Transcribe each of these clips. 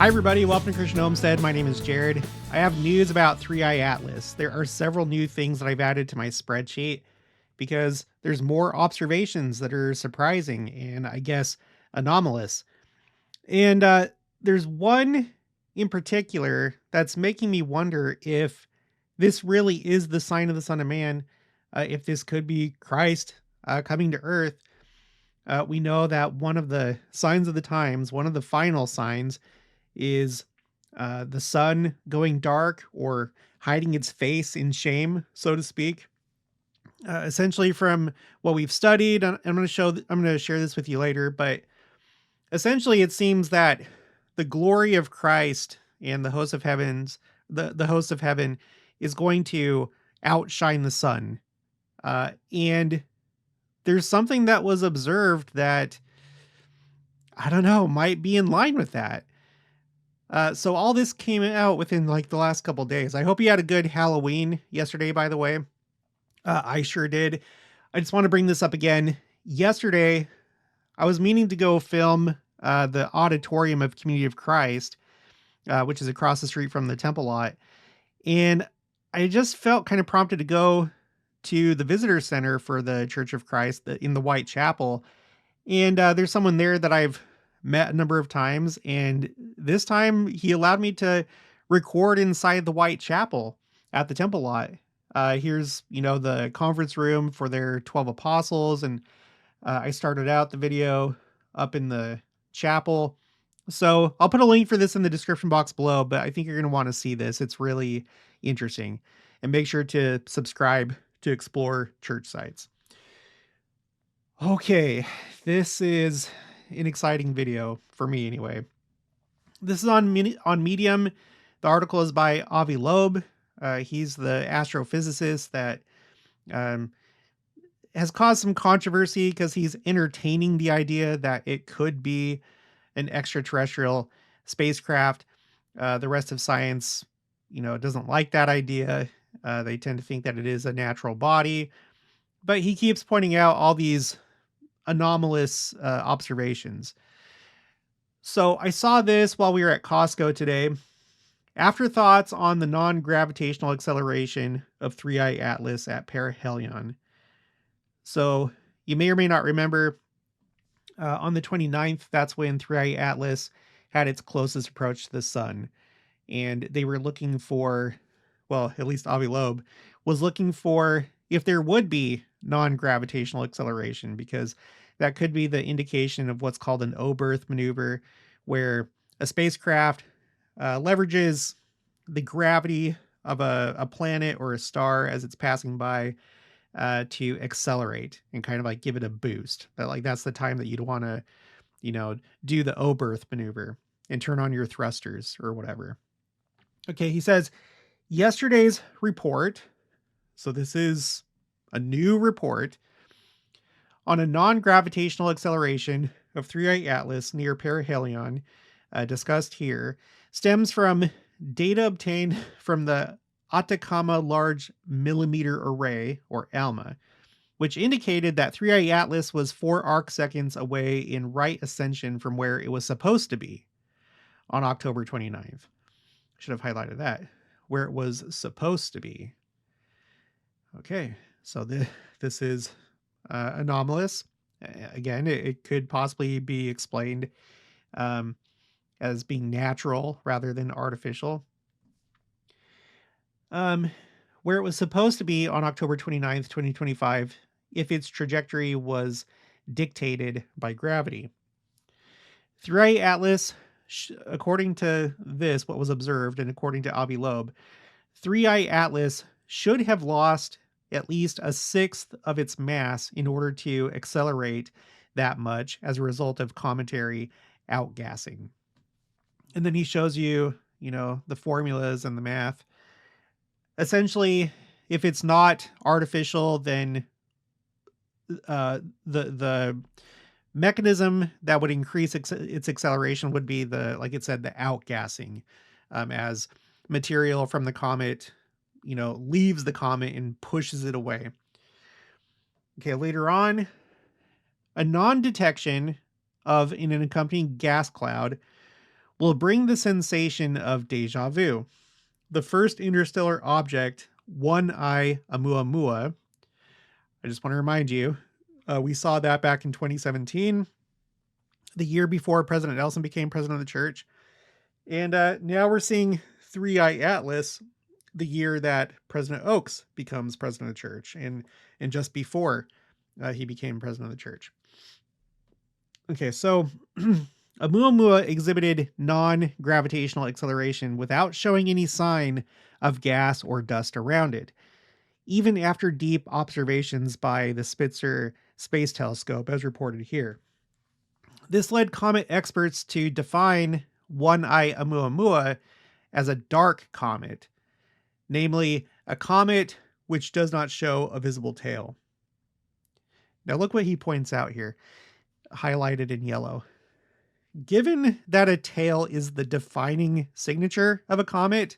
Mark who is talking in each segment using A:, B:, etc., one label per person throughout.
A: Hi everybody, welcome to Christian Homestead. My name is Jared. I have news about 3i Atlas. There are several new things that I've added to my spreadsheet because there's more observations that are surprising and I guess anomalous. And there's one in particular that's making me wonder if this really is the sign of the Son of Man, if this could be Christ coming to earth. We know that one of the signs of the times, one of the final signs, is the sun going dark or hiding its face in shame, so to speak. Essentially, from what we've studied, and I'm going to share this with you later, but essentially, it seems that the glory of Christ and the host of heavens, the host of heaven, is going to outshine the sun. And there's something that was observed that I don't know might be in line with that. So all this came out within like the last couple days. I hope you had a good Halloween yesterday, by the way. I sure did. I just want to bring this up again. Yesterday, I was meaning to go film the auditorium of Community of Christ, which is across the street from the temple lot. And I just felt kind of prompted to go to the visitor center for the Church of Christ in the White Chapel. And there's someone there that I've met a number of times. And this time he allowed me to record inside the White Chapel at the temple lot. Here's, the conference room for their 12 apostles. And I started out the video up in the chapel. So I'll put a link for this in the description box below, but I think you're going to want to see this. It's really interesting. And make sure to subscribe to explore church sites. Okay, this is an exciting video for me anyway. This is on Medium. The article is by Avi Loeb. He's the astrophysicist that has caused some controversy because he's entertaining the idea that it could be an extraterrestrial spacecraft. The rest of science, doesn't like that idea. They tend to think that it is a natural body. But he keeps pointing out all these anomalous observations. So I saw this while we were at Costco today. Afterthoughts on the non-gravitational acceleration of 3i Atlas at Perihelion. So you may or may not remember on the 29th, that's when 3i Atlas had its closest approach to the sun. And they were looking for, well, at least Avi Loeb was looking for if there would be non-gravitational acceleration, because that could be the indication of what's called an O-berth maneuver, where a spacecraft leverages the gravity of a planet or a star as it's passing by to accelerate and kind of like give it a boost. That's the time that you'd want to, do the O-berth maneuver and turn on your thrusters or whatever. Okay, he says yesterday's report, so this is a new report on a non-gravitational acceleration of 3i Atlas near Perihelion, discussed here, stems from data obtained from the Atacama Large Millimeter Array, or ALMA, which indicated that 3i Atlas was 4 arcseconds away in right ascension from where it was supposed to be on October 29th. Should have highlighted that, where it was supposed to be. Okay, so this is anomalous. Again, it could possibly be explained as being natural rather than artificial. Where it was supposed to be on October 29th, 2025, if its trajectory was dictated by gravity. 3i Atlas, according to this, what was observed, and according to Avi Loeb, 3i Atlas should have lost at least a sixth of its mass in order to accelerate that much as a result of cometary outgassing. And then he shows you, the formulas and the math. Essentially, if it's not artificial, then the mechanism that would increase its acceleration would be like it said, the outgassing, as material from the comet leaves the comet and pushes it away. Okay, later on, a non-detection of an accompanying gas cloud will bring the sensation of deja vu. The first interstellar object, One-Eye Oumuamua, I just want to remind you, we saw that back in 2017, the year before President Nelson became president of the church. And now we're seeing Three-Eye Atlas, the year that President Oaks becomes president of the church, and just before he became president of the church. Okay, so Oumuamua exhibited non-gravitational acceleration without showing any sign of gas or dust around it, even after deep observations by the Spitzer Space Telescope, as reported here. This led comet experts to define One-Eye Oumuamua as a dark comet, namely a comet which does not show a visible tail. Now look what he points out here, highlighted in yellow. Given that a tail is the defining signature of a comet,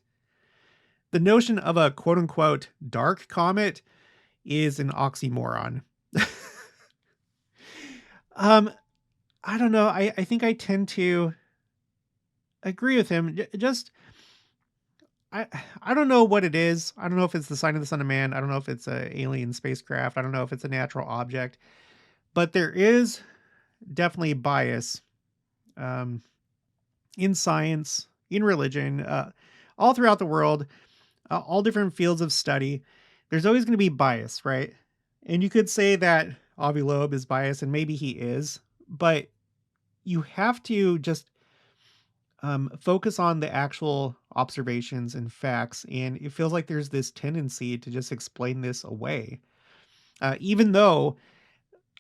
A: the notion of a quote-unquote dark comet is an oxymoron. I don't know. I think I tend to agree with him. I don't know what it is. I don't know if it's the sign of the Son of Man. I don't know if it's an alien spacecraft. I don't know if it's a natural object. But there is definitely bias in science, in religion, all throughout the world, all different fields of study. There's always going to be bias, right? And you could say that Avi Loeb is biased, and maybe he is, but you have to just focus on the actual observations and facts. And it feels like there's this tendency to just explain this away. Even though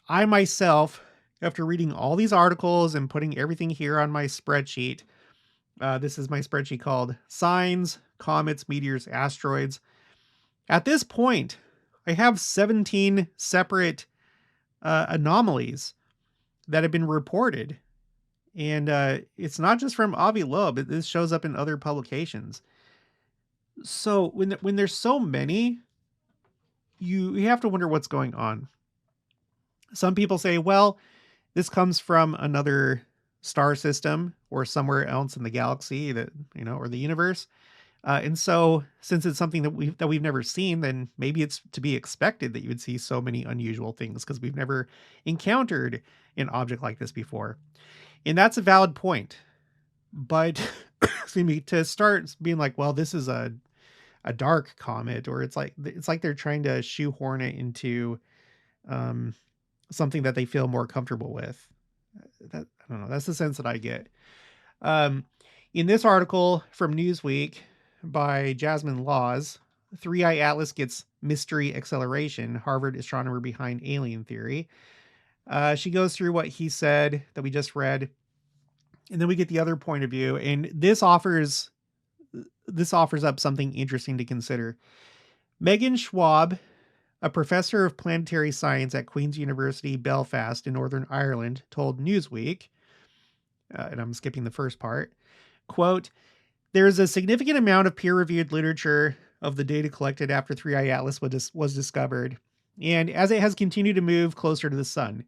A: I myself, after reading all these articles and putting everything here on my spreadsheet, this is my spreadsheet called Signs, Comets, Meteors, Asteroids. At this point, I have 17 separate anomalies that have been reported. And it's not just from Avi Loeb. This shows up in other publications. So when there's so many, you have to wonder what's going on. Some people say, well, this comes from another star system or somewhere else in the galaxy that, or the universe. And so since it's something that we've never seen, then maybe it's to be expected that you would see so many unusual things because we've never encountered an object like this before. And that's a valid point. But excuse me, to start being like, well, this is a dark comet, or it's like they're trying to shoehorn it into something that they feel more comfortable with. That, I don't know. That's the sense that I get. In this article from Newsweek by Jasmine Laws, Three-Eye Atlas gets mystery acceleration, Harvard astronomer behind alien theory. She goes through what he said that we just read, and then we get the other point of view. And this offers up something interesting to consider. Megan Schwab, a professor of planetary science at Queen's University, Belfast in Northern Ireland, told Newsweek, and I'm skipping the first part, quote, "There is a significant amount of peer-reviewed literature of the data collected after Three-Eye Atlas was discovered, and as it has continued to move closer to the sun,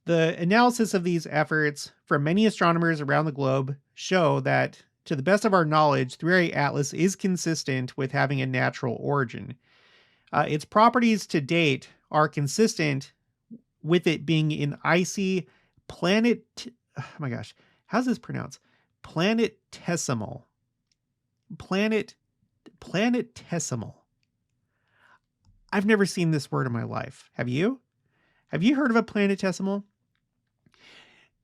A: the analysis of these efforts from many astronomers around the globe show that, to the best of our knowledge, Three-Eye Atlas is consistent with having a natural origin. Its properties to date are consistent with it being an icy oh my gosh, how's this pronounced? Planetesimal. Planetesimal. I've never seen this word in my life. Have you? Have you heard of a planetesimal?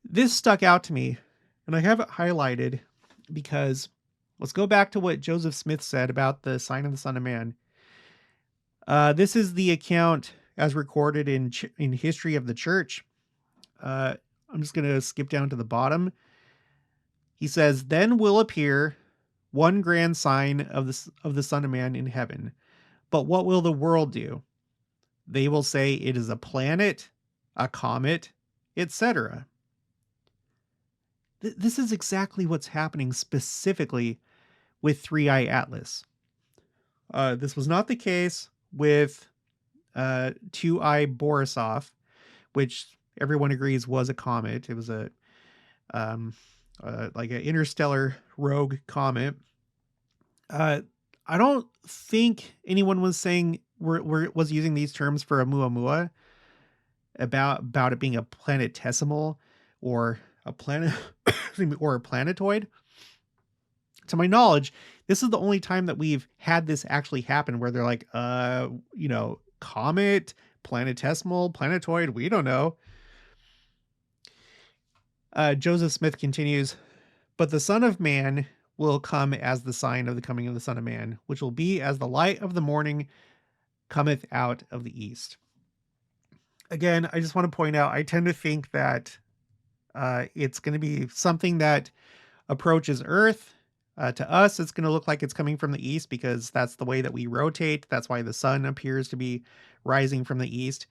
A: This stuck out to me, and I have it highlighted because let's go back to what Joseph Smith said about the sign of the Son of Man. This is the account as recorded in history of the church. I'm just going to skip down to the bottom. He says, "Then will appear one grand sign of the Son of Man in heaven. But what will the world do? They will say it is a planet, a comet, etc." This is exactly what's happening specifically with Three-Eye Atlas. This was not the case with Two-Eye Borisov, which everyone agrees was a comet. It was a like an interstellar rogue comet. I don't think anyone was saying was using these terms for Oumuamua about it being a planetesimal or a planet or a planetoid. To my knowledge, this is the only time that we've had this actually happen where they're like, comet, planetesimal, planetoid, we don't know. Joseph Smith continues, but the Son of Man will come as the sign of the coming of the Son of Man, which will be as the light of the morning cometh out of the east. Again, I just want to point out, I tend to think that it's going to be something that approaches Earth. To us, it's going to look like it's coming from the east because that's the way that we rotate. That's why the sun appears to be rising from the east.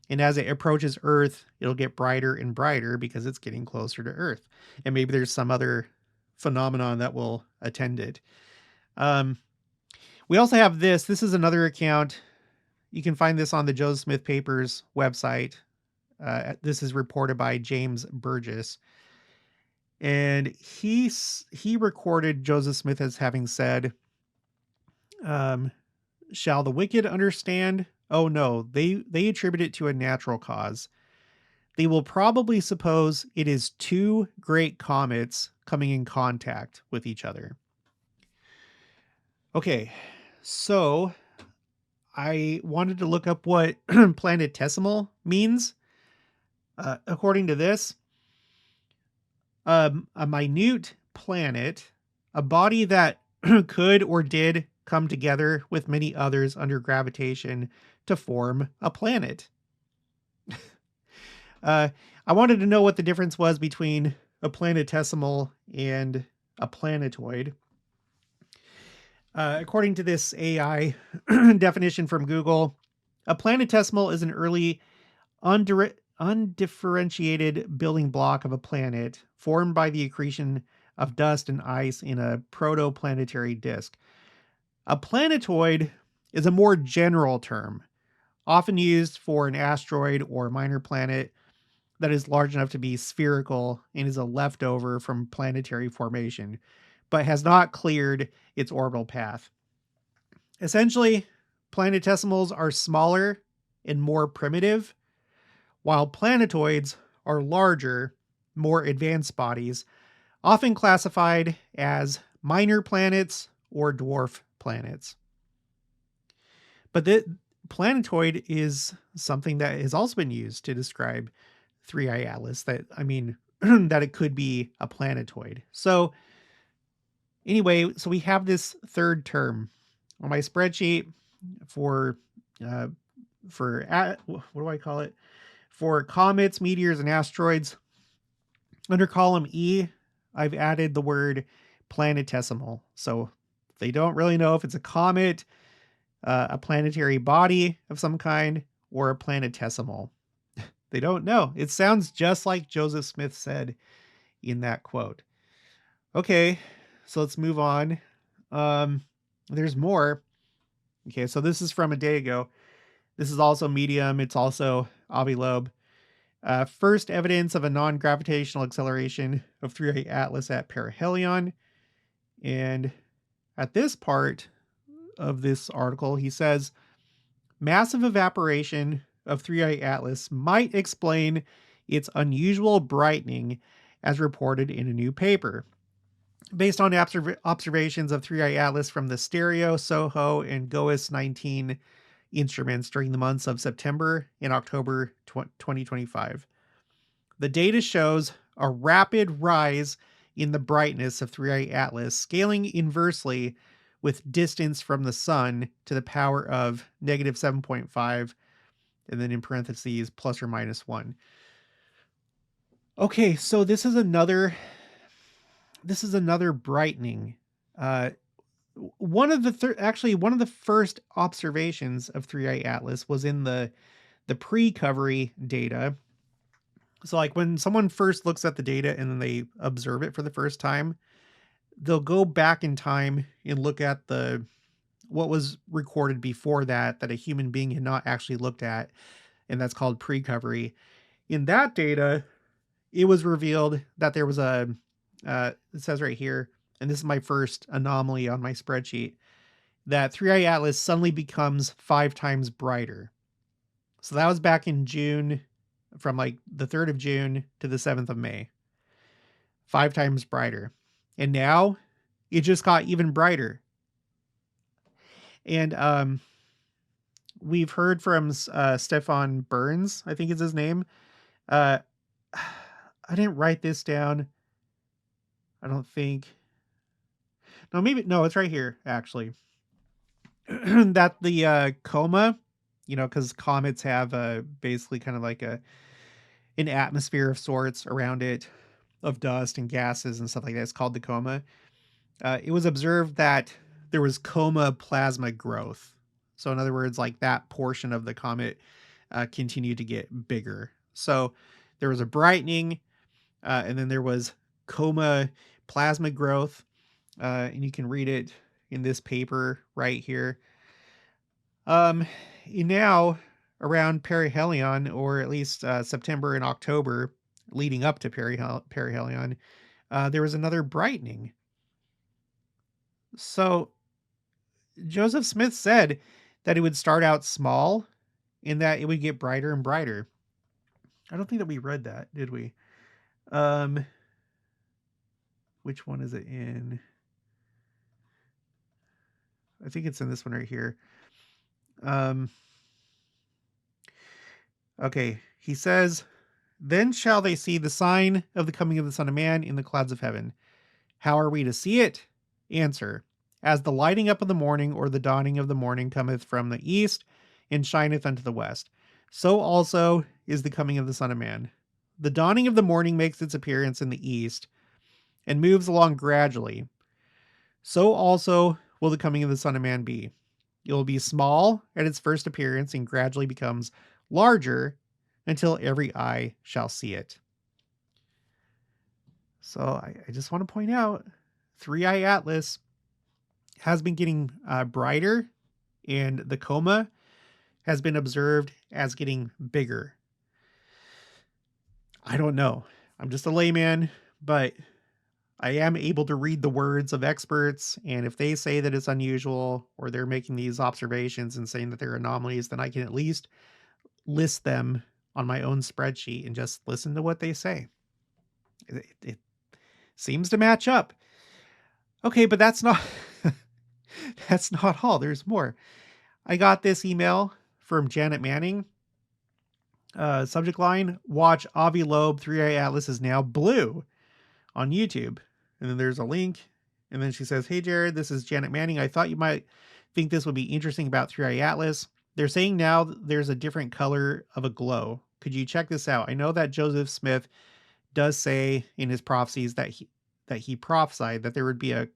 A: And as it approaches Earth, it'll get brighter and brighter because it's getting closer to Earth. And maybe there's some other phenomenon that will attend it. We also have this. This is another account. You can find this on the Joseph Smith Papers website. This is reported by James Burgess. And he recorded Joseph Smith as having said, shall the wicked understand? Oh no, they attribute it to a natural cause. They will probably suppose it is two great comets coming in contact with each other. Okay, so I wanted to look up what planetesimal means. According to this, a minute planet, a body that could or did come together with many others under gravitation to form a planet. I wanted to know what the difference was between a planetesimal and a planetoid. According to this AI definition from Google, a planetesimal is an early undifferentiated building block of a planet formed by the accretion of dust and ice in a protoplanetary disk. A planetoid is a more general term, often used for an asteroid or minor planet that is large enough to be spherical and is a leftover from planetary formation, but has not cleared its orbital path. Essentially, planetesimals are smaller and more primitive, while planetoids are larger, more advanced bodies, often classified as minor planets or dwarf planets. But the planetoid is something that has also been used to describe 3i Atlas, that that it could be a planetoid. So anyway, so we have this third term on my spreadsheet for what do I call it? For comets, meteors, and asteroids. Under column E, I've added the word planetesimal. So they don't really know if it's a comet, a planetary body of some kind, or a planetesimal. They don't know. It sounds just like Joseph Smith said in that quote. Okay, so let's move on. There's more. Okay, so this is from a day ago. This is also medium. It's also Avi Loeb. First evidence of a non-gravitational acceleration of 3i Atlas at Perihelion. And at this part of this article, he says, massive evaporation of 3i Atlas might explain its unusual brightening as reported in a new paper. Based on observations of 3i Atlas from the Stereo, SOHO, and GOES 19 instruments during the months of September and October 2025. The data shows a rapid rise in the brightness of 3i Atlas, scaling inversely with distance from the sun to the power of negative 7.5, and then in parentheses, plus or minus 1. Okay, so this is another brightening. One of the first observations of 3i Atlas was in the pre-covery data. So like when someone first looks at the data and then they observe it for the first time, they'll go back in time and look at what was recorded before that a human being had not actually looked at, and that's called pre-covery. In that data, it was revealed that there was a It says right here, and this is my first anomaly on my spreadsheet, that 3i Atlas suddenly becomes 5 times brighter. So that was back in June, from like the 3rd of June to the 7th of May. 5 times brighter. And now it just got even brighter. And we've heard from Stefan Burns, I think is his name. I didn't write this down. I don't think. No, maybe. No, it's right here, actually. That the coma, because comets have basically kind of like an atmosphere of sorts around it of dust and gases and stuff like that. It's called the coma. It was observed that there was coma plasma growth. So in other words, like that portion of the comet continued to get bigger. So there was a brightening, and then there was coma plasma growth, and you can read it in this paper right here. Now around Perihelion, or at least September and October, leading up to Perihelion, there was another brightening. So Joseph Smith said that it would start out small and that it would get brighter and brighter. I don't think that we read that, did we? Which one is it in? I think it's in this one right here. Okay, he says, "Then shall they see the sign of the coming of the Son of Man in the clouds of heaven. How are we to see it? Answer, as the lighting up of the morning, or the dawning of the morning, cometh from the east and shineth unto the west. So also is the coming of the Son of Man. The dawning of the morning makes its appearance in the east and moves along gradually. So also will the coming of the Son of Man be. It will be small at its first appearance and gradually becomes larger until every eye shall see it." So I just want to point out, 3i Atlas has been getting brighter, and the coma has been observed as getting bigger. I don't know. I'm just a layman, but I am able to read the words of experts, and if they say that it's unusual, or they're making these observations and saying that they're anomalies, then I can at least list them on my own spreadsheet and just listen to what they say. It seems to match up. Okay, but that's not that's not all. There's more. I got this email from Janet Manning. Subject line: "Watch Avi Loeb, 3i Atlas is now blue" on YouTube. And then there's a link. And then she says, "Hey, Jared, this is Janet Manning. I thought you might think this would be interesting about 3i Atlas. They're saying now there's a different color of a glow. Could you check this out? I know that Joseph Smith does say in his prophecies that he prophesied that there would be a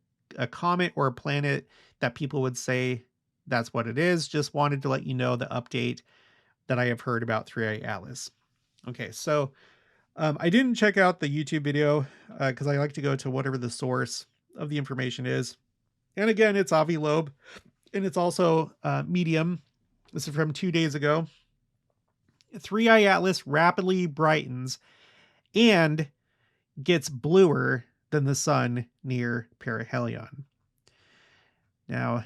A: comet or a planet that people would say that's what it is. Just wanted to let you know the update that I have heard about 3i Atlas." Okay, so I didn't check out the YouTube video because I like to go to whatever the source of the information is. And again, it's Avi Loeb, and it's also Medium. This is from 2 days ago. 3i Atlas rapidly brightens and gets bluer than the sun near Perihelion. Now,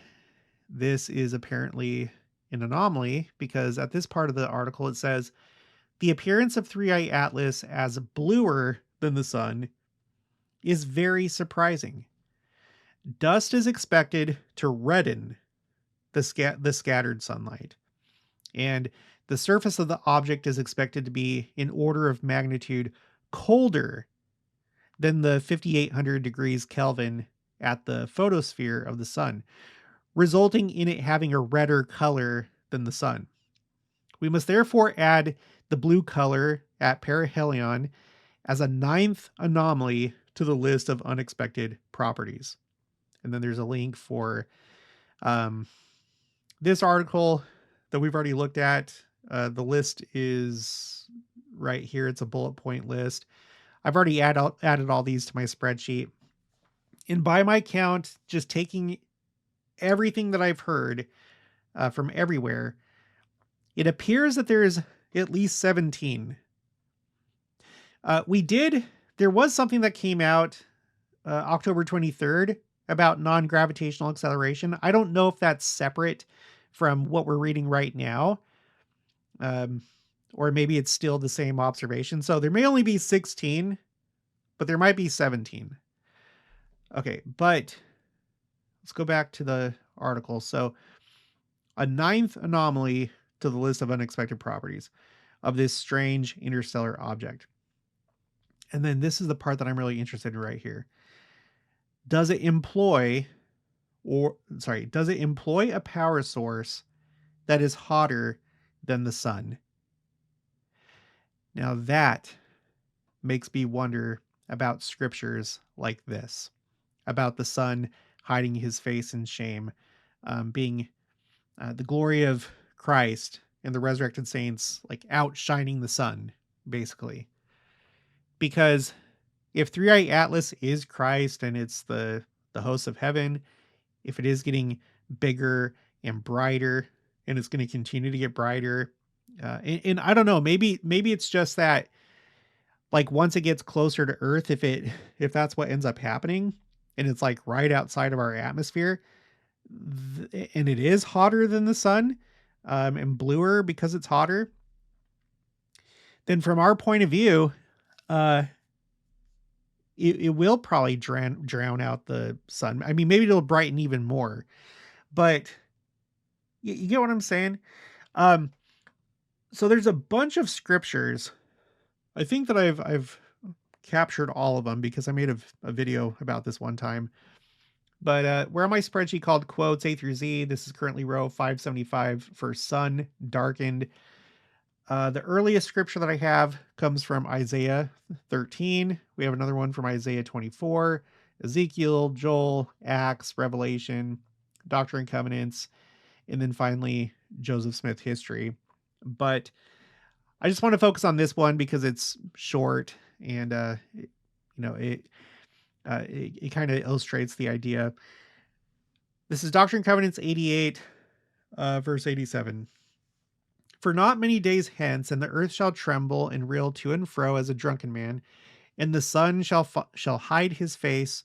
A: this is apparently an anomaly because at this part of the article it says, "The appearance of 3i Atlas as bluer than the sun is very surprising. Dust is expected to redden the scattered sunlight, and the surface of the object is expected to be in order of magnitude colder than the 5,800 degrees Kelvin at the photosphere of the sun, resulting in it having a redder color than the sun. We must therefore add the blue color at Perihelion as a 9th anomaly to the list of unexpected properties." And then there's a link for this article that we've already looked at. The list is right here. It's a bullet point list. I've already added all these to my spreadsheet. And by my count, just taking everything that I've heard from everywhere, it appears that there's at least 17. There was something that came out October 23rd about non-gravitational acceleration. I don't know if that's separate from what we're reading right now, um, or maybe it's still the same observation. So there may only be 16, but there might be 17. Okay, but let's go back to the article. So a ninth anomaly to the list of unexpected properties of this strange interstellar object. And then this is the part that I'm really interested in right here. Does it employ a power source that is hotter than the sun? Now that makes me wonder about scriptures like this, about the sun hiding his face in shame, being the glory of Christ and the resurrected saints, like outshining the sun, basically. Because if Three-Eye Atlas is Christ and it's the hosts of heaven, if it is getting bigger and brighter, and it's going to continue to get brighter, and I don't know, maybe it's just that, like, once it gets closer to Earth, if that's what ends up happening, and it's like right outside of our atmosphere, and it is hotter than the sun, and bluer because it's hotter, then from our point of view, uh, it will probably drown out the sun. I mean, maybe it'll brighten even more, but you get what I'm saying? Um, so there's a bunch of scriptures. I think that I've captured all of them because I made a video about this one time. But we're on my spreadsheet called quotes A through Z. This is currently row 575 for sun darkened. The earliest scripture that I have comes from Isaiah 13. We have another one from Isaiah 24, Ezekiel, Joel, Acts, Revelation, Doctrine and Covenants, and then finally Joseph Smith history. But I just want to focus on this one because it's short and it kind of illustrates the idea. This is Doctrine and Covenants 88, verse 87. For not many days hence, and the earth shall tremble and reel to and fro as a drunken man, and the sun shall hide his face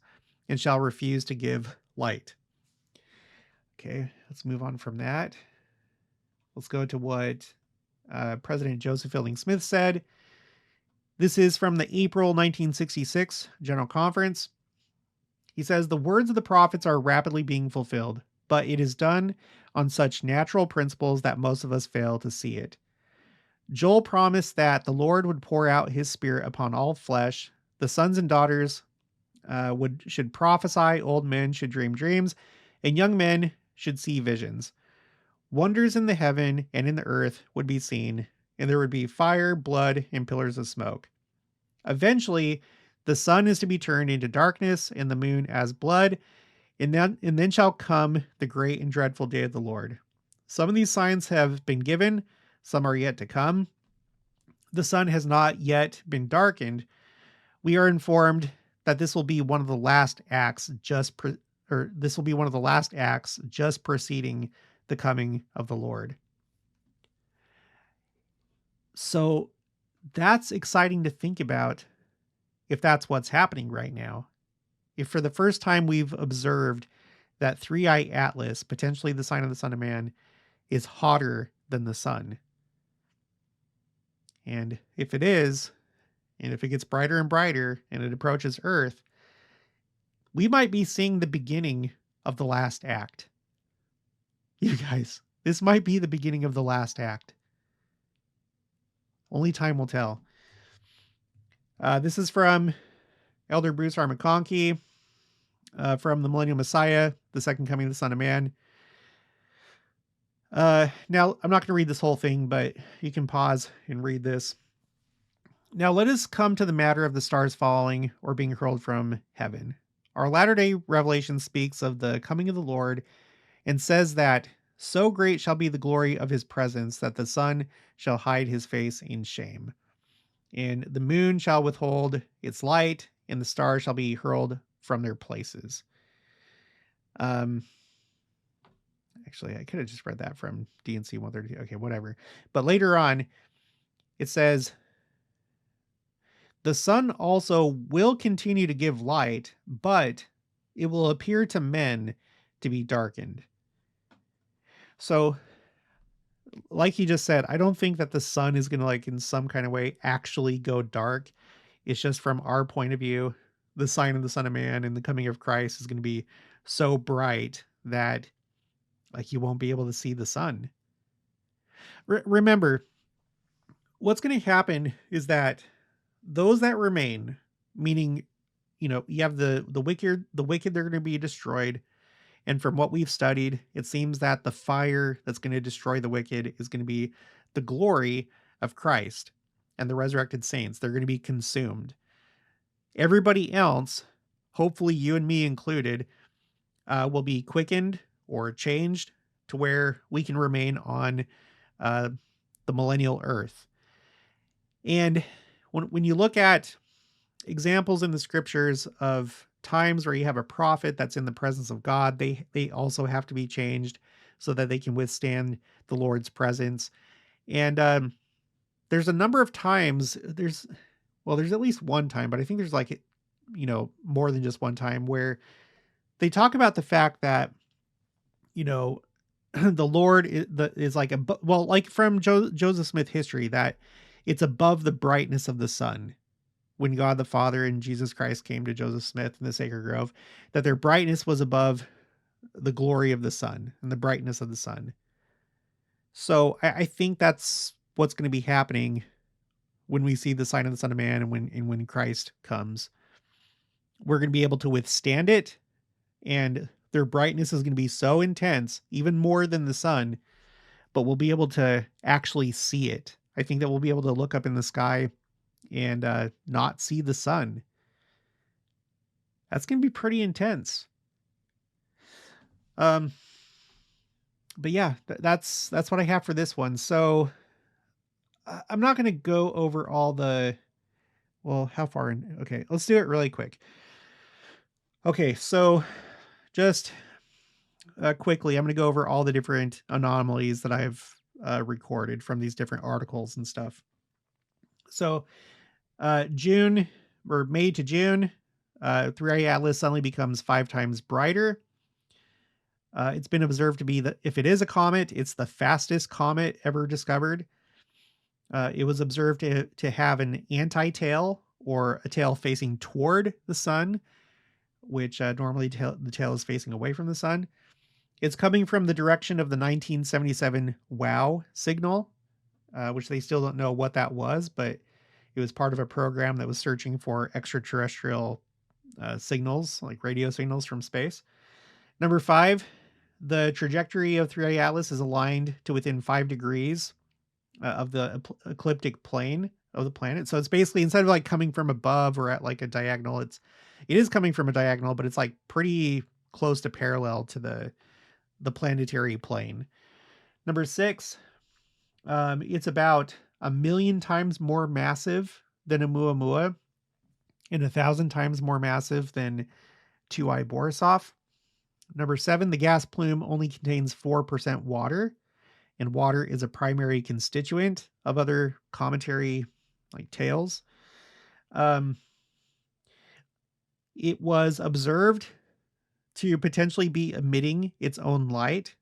A: and shall refuse to give light. Okay, let's move on from that. Let's go to what President Joseph Fielding Smith said. This is from the April 1966 General Conference. He says, the words of the prophets are rapidly being fulfilled, but it is done on such natural principles that most of us fail to see it. Joel promised that the Lord would pour out his spirit upon all flesh. The sons and daughters should prophesy, old men should dream dreams, and young men should see visions. Wonders in the heaven and in the earth would be seen, and there would be fire, blood, and pillars of smoke. Eventually, the sun is to be turned into darkness, and the moon as blood, and then shall come the great and dreadful day of the Lord. Some of these signs have been given, some are yet to come. The sun has not yet been darkened. We are informed that this will be one of the last acts just preceding the coming of the Lord. So that's exciting to think about if that's what's happening right now. If for the first time we've observed that Three-Eye Atlas, potentially the sign of the Son of Man, is hotter than the sun. And if it is, and if it gets brighter and brighter and it approaches Earth, we might be seeing the beginning of the last act. You guys, this might be the beginning of the last act. Only time will tell. This is from Elder Bruce R. McConkie, from The Millennial Messiah, The Second Coming of the Son of Man. Now, I'm not going to read this whole thing, but you can pause and read this. Now, let us come to the matter of the stars falling or being hurled from heaven. Our latter-day Revelation speaks of the coming of the Lord and says that so great shall be the glory of his presence that the sun shall hide his face in shame. And the moon shall withhold its light, and the stars shall be hurled from their places. Actually, I could have just read that from D&C 132. Okay, whatever. But later on, it says, The sun also will continue to give light, but it will appear to men to be darkened. So, like he just said, I don't think that the sun is going to, like, in some kind of way, actually go dark. It's just from our point of view, the sign of the Son of Man and the coming of Christ is going to be so bright that, like, you won't be able to see the sun. Remember, what's going to happen is that those that remain, meaning, you have the wicked, they're going to be destroyed. And from what we've studied, it seems that the fire that's going to destroy the wicked is going to be the glory of Christ and the resurrected saints. They're going to be consumed. Everybody else, hopefully you and me included, will be quickened or changed to where we can remain on uh, the millennial earth. And when you look at examples in the scriptures of times where you have a prophet that's in the presence of God, they also have to be changed so that they can withstand the Lord's presence. And there's a number of times, there's at least one time, but I think there's like, more than just one time where they talk about the fact that, you know, the Lord is like, like from Joseph Smith history, that it's above the brightness of the sun. When God the Father and Jesus Christ came to Joseph Smith in the Sacred Grove, that their brightness was above the glory of the sun and the brightness of the sun. So I think that's what's going to be happening when we see the sign of the Son of Man, and when Christ comes. We're going to be able to withstand it, and their brightness is going to be so intense, even more than the sun, but we'll be able to actually see it. I think that we'll be able to look up in the sky and not see the sun. That's going to be pretty intense. But yeah, that's what I have for this one. So I'm not going to go over all the, well, how far in? Okay, let's do it really quick. Okay, so just quickly, I'm going to go over all the different anomalies that I've recorded from these different articles and stuff. So June, or May to June, 3i Atlas suddenly becomes 5 times brighter. It's been observed to be that if it is a comet, it's the fastest comet ever discovered. It was observed to have an anti-tail, or a tail facing toward the sun, which normally the tail is facing away from the sun. It's coming from the direction of the 1977 WOW signal, which they still don't know what that was, but it was part of a program that was searching for extraterrestrial signals, like radio signals from space. Number 5, the trajectory of 3i Atlas is aligned to within 5 degrees of the ecliptic plane of the planet. So it's basically, instead of like coming from above or at like a diagonal, it is coming from a diagonal, but it's like pretty close to parallel to the planetary plane. Number 6, it's about 1,000,000 times more massive than Oumuamua and 1,000 times more massive than 2i Borisov. Number 7, the gas plume only contains 4% water, and water is a primary constituent of other cometary like tails. It was observed to potentially be emitting its own light,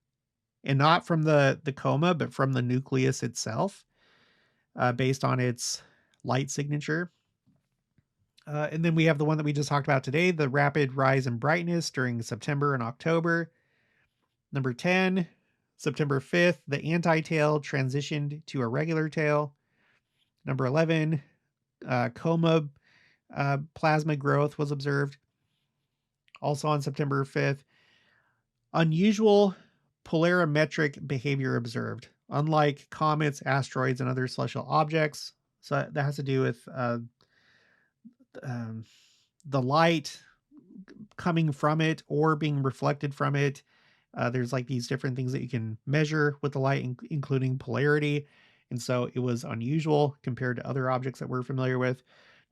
A: and not from the coma, but from the nucleus itself, based on its light signature. And then we have the one that we just talked about today, the rapid rise in brightness during September and October. Number 10, September 5th, the anti-tail transitioned to a regular tail. Number 11, coma plasma growth was observed. Also on September 5th, unusual polarimetric behavior observed, unlike comets, asteroids, and other celestial objects. So that has to do with the light coming from it or being reflected from it. There's like these different things that you can measure with the light, including polarity. And so it was unusual compared to other objects that we're familiar with.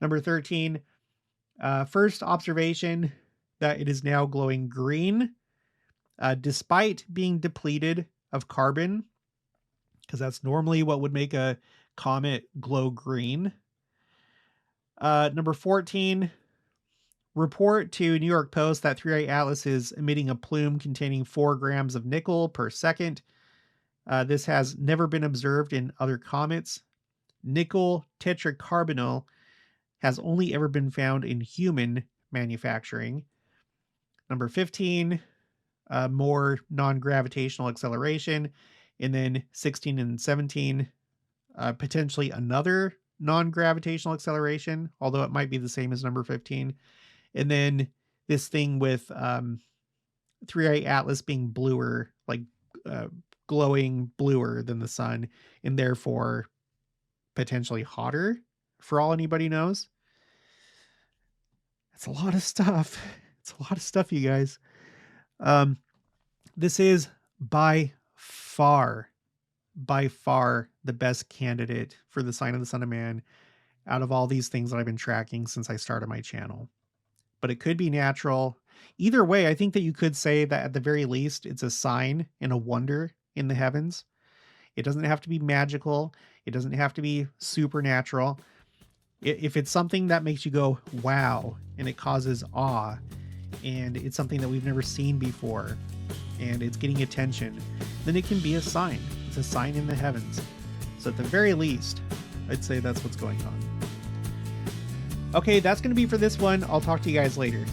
A: Number 13, first observation that it is now glowing green, despite being depleted of carbon, because that's normally what would make a comet glow green. Number 14, report to New York Post that 3i Atlas is emitting a plume containing 4 grams of nickel per second. This has never been observed in other comets. Nickel tetracarbonyl has only ever been found in human manufacturing. Number 15, more non-gravitational acceleration. And then 16 and 17, potentially another non-gravitational acceleration, although it might be the same as number 15. And then this thing with 3i Atlas being bluer, like glowing bluer than the sun, and therefore potentially hotter, for all anybody knows. That's a lot of stuff. It's a lot of stuff, you guys. This is by far the best candidate for the sign of the Son of Man out of all these things that I've been tracking since I started my channel. But it could be natural. Either way, I think that you could say that at the very least, it's a sign and a wonder in the heavens. It doesn't have to be magical. It doesn't have to be supernatural. If it's something that makes you go, wow, and it causes awe, and it's something that we've never seen before, and it's getting attention, then it can be a sign. It's a sign in the heavens. So at the very least, I'd say that's what's going on. Okay, that's going to be for this one. I'll talk to you guys later.